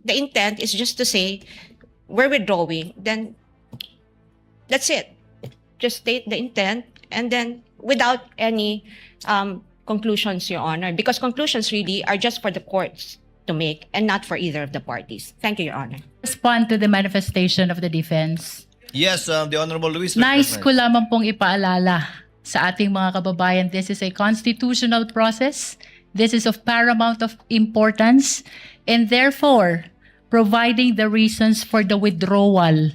the intent is just to say, we're withdrawing, then that's it. Just state the intent, and then without any conclusions, Your Honor, because conclusions really are just for the courts to make and not for either of the parties. Thank you, Your Honor. Respond to the manifestation of the defense. Yes, the Honorable Luis. Nice ko lamang pong ipaalala sa ating mga kababayan, this is a constitutional process. This is of paramount of importance, and therefore, providing the reasons for the withdrawal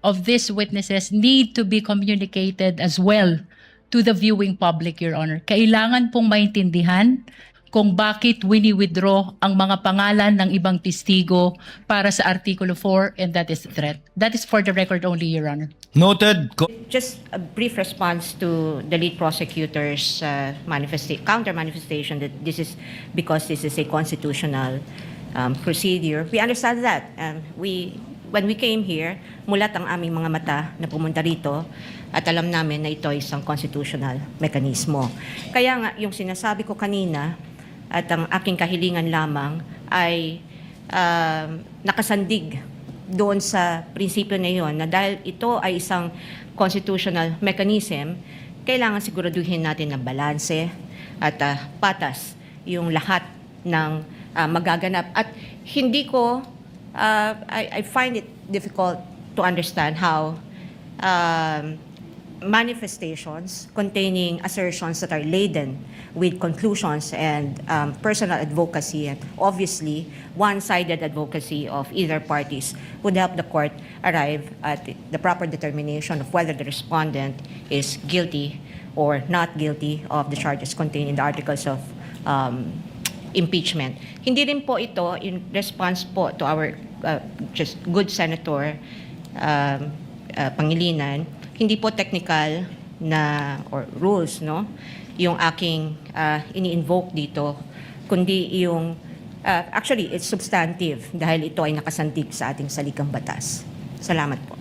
of these witnesses need to be communicated as well to the viewing public, Your Honor. Kailangan pong maintindihan kung bakit wini-withdraw ang mga pangalan ng ibang testigo para sa Artikulo 4, and that is threat. That is for the record only, Your Honor. Noted. Just a brief response to the lead prosecutor's counter-manifestation that this is because this is a constitutional procedure. We understand that. When we came here, mulat ang aming mga mata na pumunta rito at alam namin na ito ay isang constitutional mekanismo. Kaya nga, yung sinasabi ko kanina at ang aking kahilingan lamang ay nakasandig doon sa prinsipyo na iyon na dahil ito ay isang constitutional mechanism, kailangan siguraduhin natin na balanse at patas yung lahat ng magaganap. At hindi ko, I find it difficult to understand how manifestations containing assertions that are laden with conclusions and personal advocacy, and obviously one-sided advocacy of either parties, would help the court arrive at the proper determination of whether the respondent is guilty or not guilty of the charges contained in the articles of impeachment. Hindi rin po ito in response po to our just good Senator Pangilinan, hindi po technical na or rules, no, yung aking ini-invoke dito, kundi yung actually it's substantive dahil ito ay nakasandig sa ating saligang batas. Salamat po.